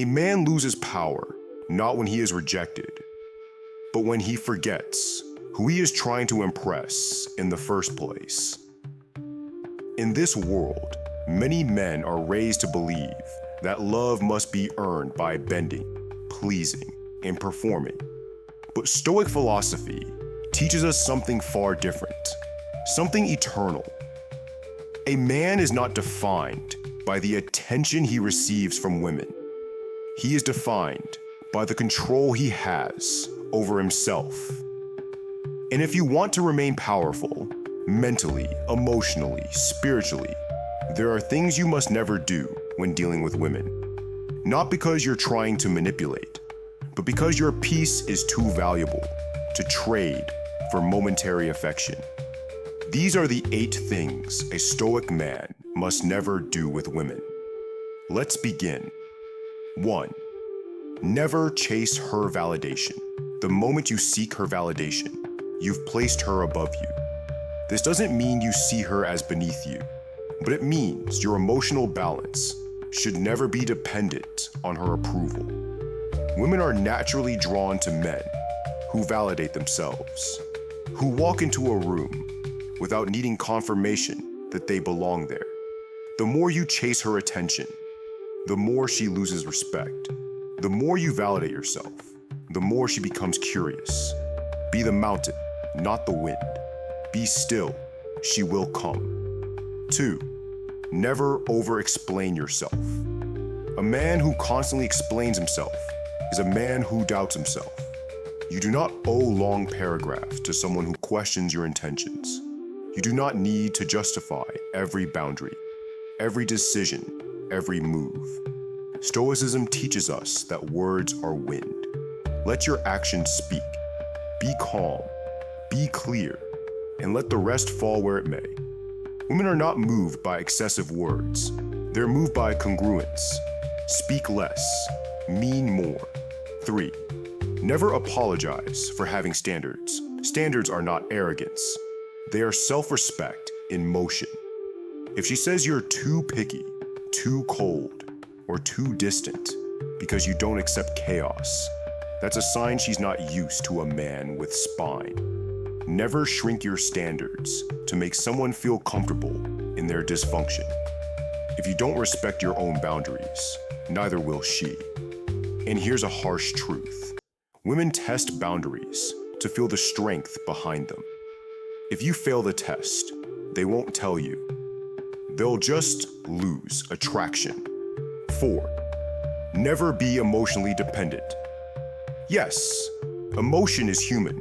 A man loses power not when he is rejected, but when he forgets who he is trying to impress in the first place. In this world, many men are raised to believe that love must be earned by bending, pleasing, and performing. But Stoic philosophy teaches us something far different, something eternal. A man is not defined by the attention he receives from women. He is defined by the control he has over himself. And if you want to remain powerful, mentally, emotionally, spiritually, there are things you must never do when dealing with women. Not because you're trying to manipulate, but because your peace is too valuable to trade for momentary affection. These are the 8 things a Stoic man must never do with women. Let's begin. 1. Never chase her validation. The moment you seek her validation, you've placed her above you. This doesn't mean you see her as beneath you, but it means your emotional balance should never be dependent on her approval. Women are naturally drawn to men who validate themselves, who walk into a room without needing confirmation that they belong there. The more you chase her attention, the more she loses respect. The more you validate yourself, the more she becomes curious. Be the mountain, not the wind. Be still, she will come. 2. Never over-explain yourself. A man who constantly explains himself is a man who doubts himself. You do not owe long paragraphs to someone who questions your intentions. You do not need to justify every boundary, every decision, every move. Stoicism teaches us that words are wind. Let your actions speak. Be calm, be clear, and let the rest fall where it may. Women are not moved by excessive words. They're moved by congruence. Speak less, mean more. 3. Never apologize for having standards. Standards are not arrogance. They are self-respect in motion. If she says you're too picky, too cold, or too distant because you don't accept chaos, that's a sign she's not used to a man with spine. Never shrink your standards to make someone feel comfortable in their dysfunction. If you don't respect your own boundaries, neither will she. And here's a harsh truth. Women test boundaries to feel the strength behind them. If you fail the test, they won't tell you. They'll just lose attraction. 4. Never be emotionally dependent. Yes, emotion is human,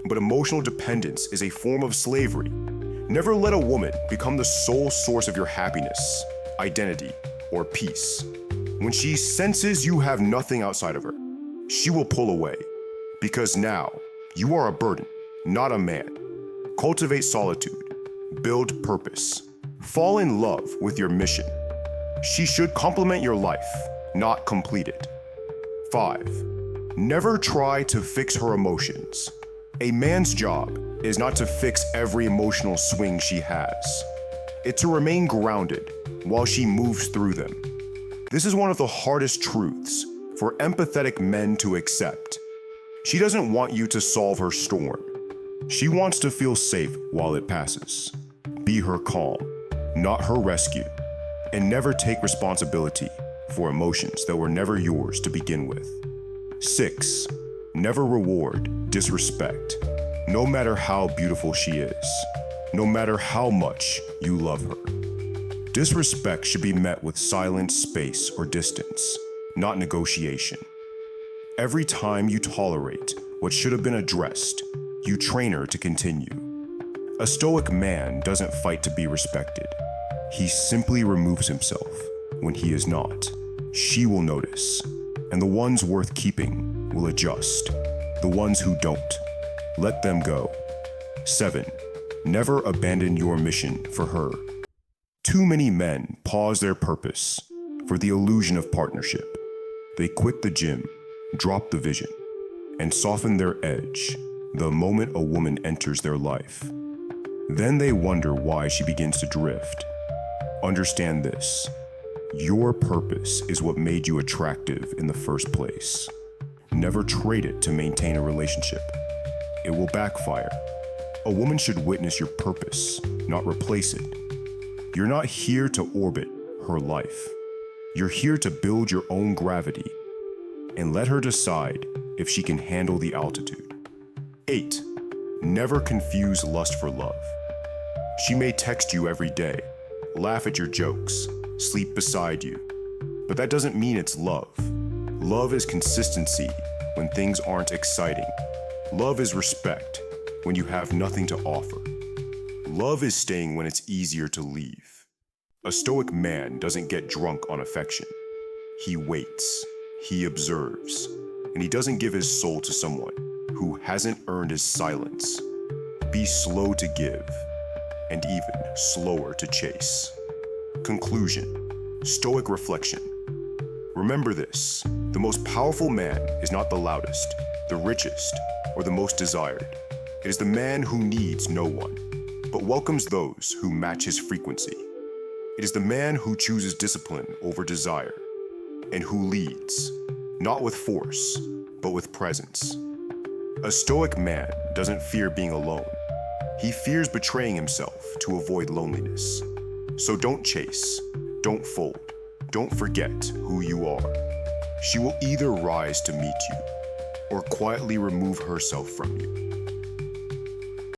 but emotional dependence is a form of slavery. Never let a woman become the sole source of your happiness, identity, or peace. When she senses you have nothing outside of her, she will pull away, because now you are a burden, not a man. Cultivate solitude, build purpose, fall in love with your mission. She should complement your life, not complete it. 5. Never try to fix her emotions. A man's job is not to fix every emotional swing she has. It's to remain grounded while she moves through them. This is one of the hardest truths for empathetic men to accept. She doesn't want you to solve her storm. She wants to feel safe while it passes. Be her calm, not her rescue. And never take responsibility for emotions that were never yours to begin with. 6. Never reward disrespect, no matter how beautiful she is, no matter how much you love her. Disrespect should be met with silence, space, or distance, not negotiation. Every time you tolerate what should have been addressed, you train her to continue. A Stoic man doesn't fight to be respected. He simply removes himself when he is not. She will notice, and the ones worth keeping will adjust. The ones who don't, let them go. 7. Never abandon your mission for her. Too many men pause their purpose for the illusion of partnership. They quit the gym, drop the vision, and soften their edge the moment a woman enters their life. Then they wonder why she begins to drift. Understand this. Your purpose is what made you attractive in the first place. Never trade it to maintain a relationship. It will backfire. A woman should witness your purpose, not replace it. You're not here to orbit her life. You're here to build your own gravity and let her decide if she can handle the altitude. 8. Never confuse lust for love. She may text you every day, laugh at your jokes, sleep beside you, but that doesn't mean it's love. Love is consistency when things aren't exciting. Love is respect when you have nothing to offer. Love is staying when it's easier to leave. A Stoic man doesn't get drunk on affection. He waits, he observes, and he doesn't give his soul to someone who hasn't earned his silence. Be slow to give, and even slower to chase. Conclusion. Stoic reflection. Remember this: the most powerful man is not the loudest, the richest, or the most desired. It is the man who needs no one, but welcomes those who match his frequency. It is the man who chooses discipline over desire, and who leads, not with force, but with presence. A Stoic man doesn't fear being alone. He fears betraying himself to avoid loneliness. So don't chase, don't fold, don't forget who you are. She will either rise to meet you or quietly remove herself from you.